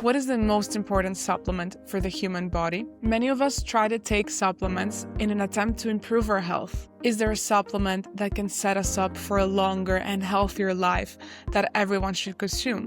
What is the most important supplement for the human body? Many of us try to take supplements in an attempt to improve our health. Is there a supplement that can set us up for a longer and healthier life that everyone should consume?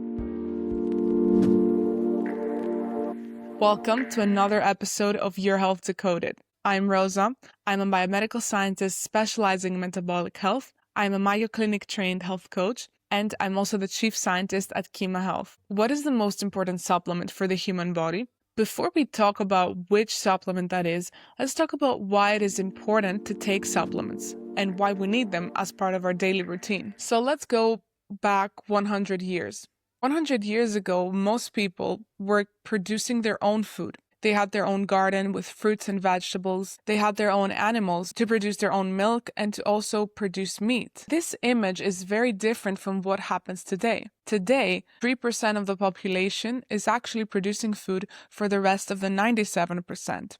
Welcome to another episode of Your Health Decoded. I'm Rosa. I'm a biomedical scientist specializing in metabolic health. I'm a Mayo Clinic trained health coach, and I'm also the chief scientist at Kima Health. What is the most important supplement for the human body? Before we talk about which supplement that is, let's talk about why it is important to take supplements and why we need them as part of our daily routine. So let's go back 100 years. 100 years ago, most people were producing their own food. They had their own garden with fruits and vegetables. They had their own animals to produce their own milk and to also produce meat. This image is very different from what happens today. Today, 3% of the population is actually producing food for the rest of the 97%.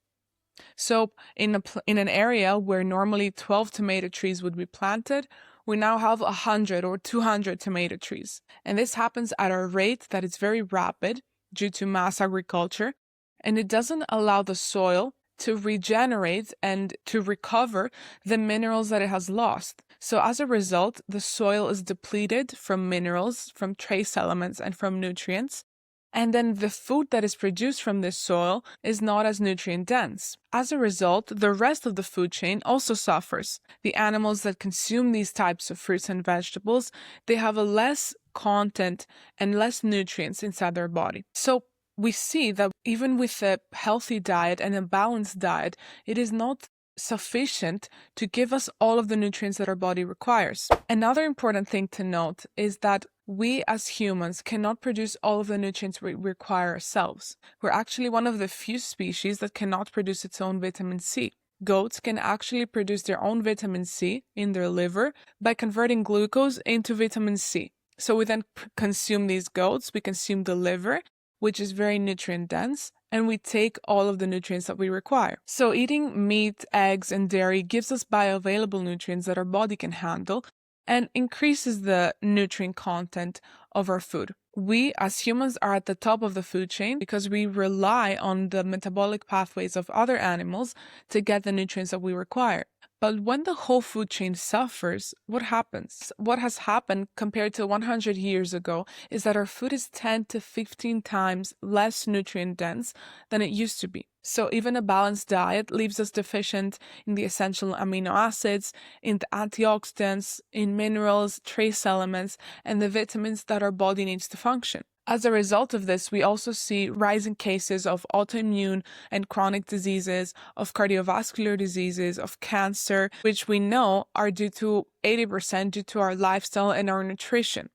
So in an area where normally 12 tomato trees would be planted, we now have 100 or 200 tomato trees. And this happens at a rate that is very rapid due to mass agriculture. And it doesn't allow the soil to regenerate and to recover the minerals that it has lost. So as a result, the soil is depleted from minerals, from trace elements, and from nutrients. And then the food that is produced from this soil is not as nutrient dense. As a result, the rest of the food chain also suffers. The animals that consume these types of fruits and vegetables, they have a less content and less nutrients inside their body. So we see that even with a healthy diet and a balanced diet, it is not sufficient to give us all of the nutrients that our body requires. Another important thing to note is that we as humans cannot produce all of the nutrients we require ourselves. We're actually one of the few species that cannot produce its own vitamin C. Goats can actually produce their own vitamin C in their liver by converting glucose into vitamin C. So we then consume these goats, we consume the liver, which is very nutrient dense, and we take all of the nutrients that we require. So eating meat, eggs, and dairy gives us bioavailable nutrients that our body can handle and increases the nutrient content of our food. We as humans are at the top of the food chain because we rely on the metabolic pathways of other animals to get the nutrients that we require. But when the whole food chain suffers, what happens? What has happened compared to 100 years ago is that our food is 10 to 15 times less nutrient dense than it used to be. So even a balanced diet leaves us deficient in the essential amino acids, in the antioxidants, in minerals, trace elements, and the vitamins that our body needs to function. As a result of this, we also see rising cases of autoimmune and chronic diseases, of cardiovascular diseases, of cancer, which we know are due to 80% due to our lifestyle and our nutrition.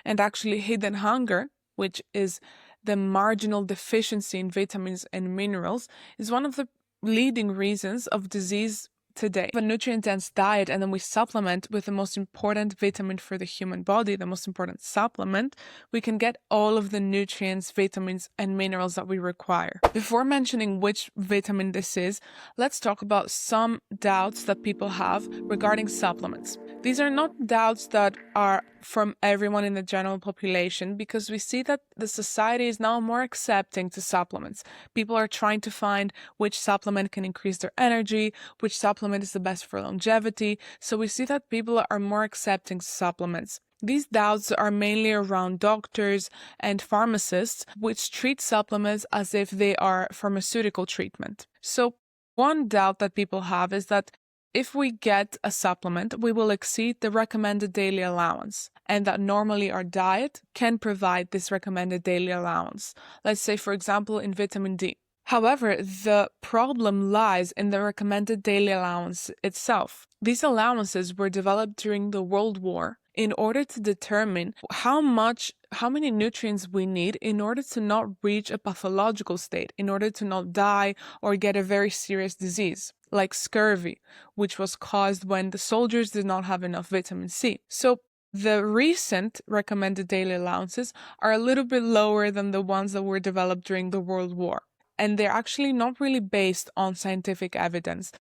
And actually hidden hunger, which is the marginal deficiency in vitamins and minerals, is one of the leading reasons of disease today. We have a nutrient-dense diet, and then we supplement with the most important vitamin for the human body, the most important supplement, we can get all of the nutrients, vitamins, and minerals that we require. Before mentioning which vitamin this is, let's talk about some doubts that people have regarding supplements. These are not doubts that are from everyone in the general population, because we see that the society is now more accepting to supplements. People are trying to find which supplement can increase their energy, which supplement is the best for longevity. So we see that people are more accepting to supplements. These doubts are mainly around doctors and pharmacists, which treat supplements as if they are pharmaceutical treatment. So one doubt that people have is that if we get a supplement, we will exceed the recommended daily allowance, and that normally our diet can provide this recommended daily allowance. Let's say, for example, in vitamin D. However, the problem lies in the recommended daily allowance itself. These allowances were developed during the World War in order to determine how many nutrients we need in order to not reach a pathological state, in order to not die or get a very serious disease, like scurvy, which was caused when the soldiers did not have enough vitamin C. So the recent recommended daily allowances are a little bit lower than the ones that were developed during the World War. And they're actually not really based on scientific evidence.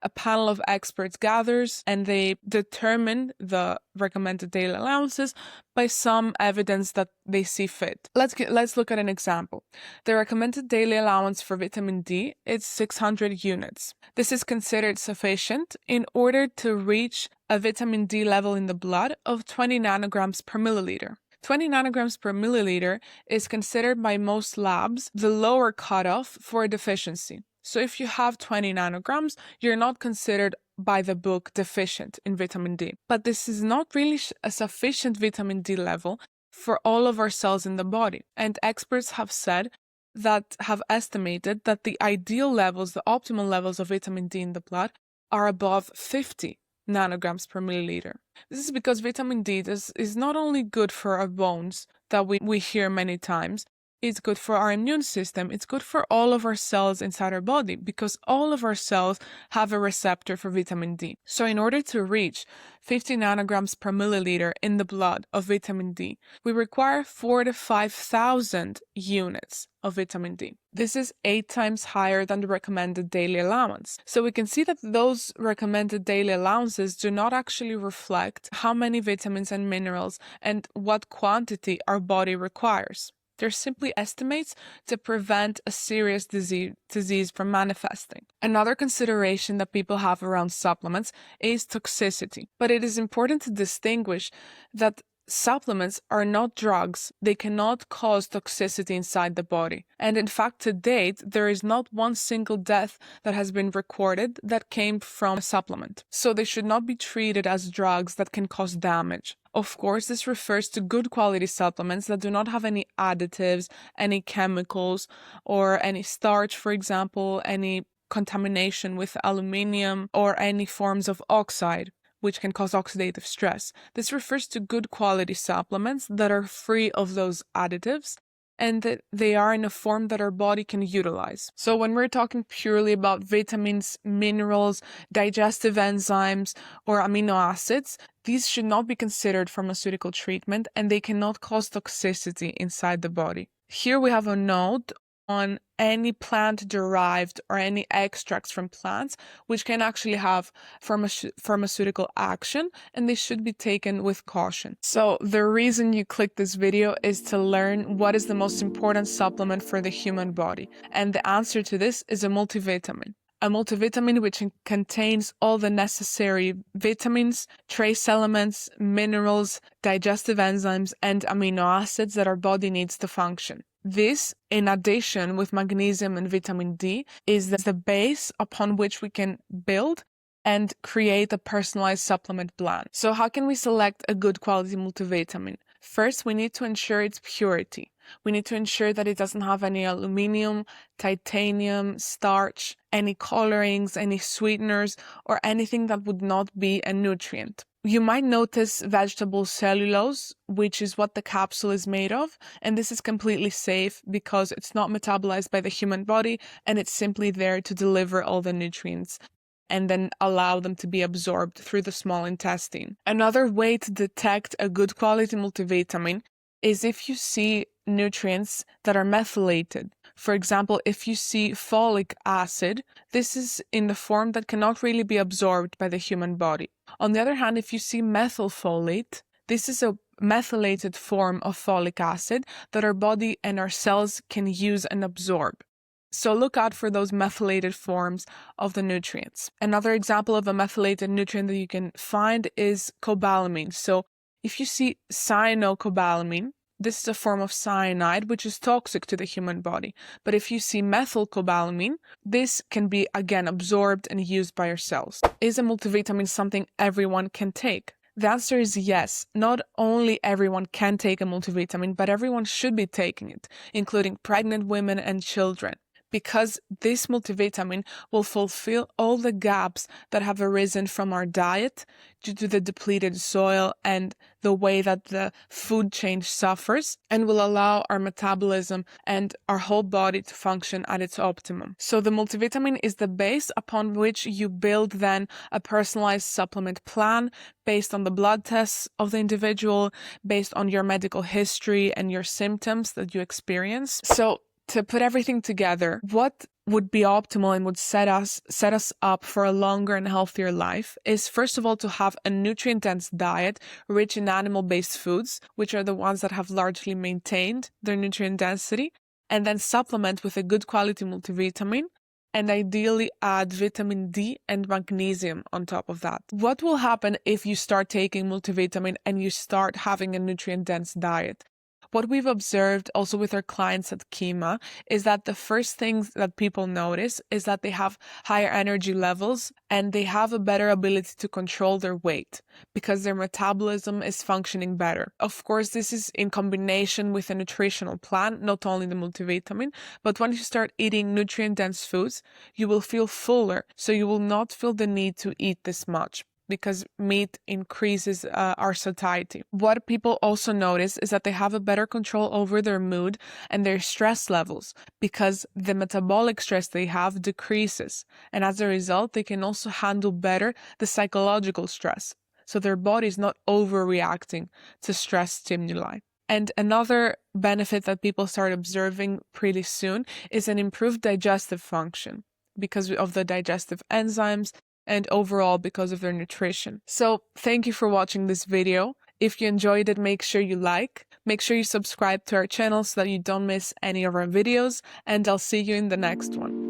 a panel of experts gathers and they determine the recommended daily allowances by some evidence that they see fit. Let's look at an example. The recommended daily allowance for vitamin D is 600 units. This is considered sufficient in order to reach a vitamin D level in the blood of 20 nanograms per milliliter. 20 nanograms per milliliter is considered by most labs the lower cutoff for a deficiency. So if you have 20 nanograms, you're not considered by the book deficient in vitamin D. But this is not really a sufficient vitamin D level for all of our cells in the body. And experts have estimated that the ideal levels, the optimal levels of vitamin D in the blood are above 50 nanograms per milliliter. This is because vitamin D is not only good for our bones that we hear many times, it's good for our immune system, it's good for all of our cells inside our body because all of our cells have a receptor for vitamin D. So in order to reach 50 nanograms per milliliter in the blood of vitamin D, we require 4,000 to 5,000 units of vitamin D. This is 8 times higher than the recommended daily allowance. So we can see that those recommended daily allowances do not actually reflect how many vitamins and minerals and what quantity our body requires. They're simply estimates to prevent a serious disease from manifesting. Another consideration that people have around supplements is toxicity. But it is important to distinguish that supplements are not drugs. They cannot cause toxicity inside the body. And in fact, to date, there is not one single death that has been recorded that came from a supplement. So they should not be treated as drugs that can cause damage. Of course, this refers to good quality supplements that do not have any additives, any chemicals, or any starch, for example, any contamination with aluminium, or any forms of oxide, which can cause oxidative stress. This refers to good quality supplements that are free of those additives and that they are in a form that our body can utilize. So when we're talking purely about vitamins, minerals, digestive enzymes, or amino acids, these should not be considered pharmaceutical treatment and they cannot cause toxicity inside the body. Here we have a note on any plant-derived or any extracts from plants, which can actually have pharmaceutical action, and they should be taken with caution. So the reason you click this video is to learn what is the most important supplement for the human body. And the answer to this is a multivitamin. A multivitamin which contains all the necessary vitamins, trace elements, minerals, digestive enzymes, and amino acids that our body needs to function. This, in addition with magnesium and vitamin D, is the base upon which we can build and create a personalized supplement plan. So how can we select a good quality multivitamin? First, we need to ensure its purity. We need to ensure that it doesn't have any aluminum, titanium, starch, any colorings, any sweeteners, or anything that would not be a nutrient. You might notice vegetable cellulose, which is what the capsule is made of, and this is completely safe because it's not metabolized by the human body and it's simply there to deliver all the nutrients and then allow them to be absorbed through the small intestine. Another way to detect a good quality multivitamin is if you see nutrients that are methylated. For example, if you see folic acid, this is in the form that cannot really be absorbed by the human body. On the other hand, if you see methylfolate, this is a methylated form of folic acid that our body and our cells can use and absorb. So look out for those methylated forms of the nutrients. Another example of a methylated nutrient that you can find is cobalamin. So if you see cyanocobalamin, this is a form of cyanide which is toxic to the human body. But if you see methylcobalamin, this can be again absorbed and used by your cells. Is a multivitamin something everyone can take? The answer is yes. Not only everyone can take a multivitamin, but everyone should be taking it, including pregnant women and children, because this multivitamin will fulfill all the gaps that have arisen from our diet due to the depleted soil and the way that the food chain suffers, and will allow our metabolism and our whole body to function at its optimum. So the multivitamin is the base upon which you build then a personalized supplement plan based on the blood tests of the individual, based on your medical history and your symptoms that you experience. So to put everything together, what would be optimal and would set us up for a longer and healthier life is, first of all, to have a nutrient-dense diet rich in animal-based foods, which are the ones that have largely maintained their nutrient density, and then supplement with a good quality multivitamin, and ideally add vitamin D and magnesium on top of that. What will happen if you start taking multivitamin and you start having a nutrient-dense diet? What we've observed also with our clients at Kima is that the first things that people notice is that they have higher energy levels and they have a better ability to control their weight because their metabolism is functioning better. Of course, this is in combination with a nutritional plan, not only the multivitamin, but once you start eating nutrient-dense foods, you will feel fuller, so you will not feel the need to eat this much, because meat increases our satiety. What people also notice is that they have a better control over their mood and their stress levels because the metabolic stress they have decreases. And as a result, they can also handle better the psychological stress. So their body is not overreacting to stress stimuli. And another benefit that people start observing pretty soon is an improved digestive function because of the digestive enzymes and overall because of their nutrition. So thank you for watching this video. If you enjoyed it, make sure you make sure you subscribe to our channel so that you don't miss any of our videos, and I'll see you in the next one.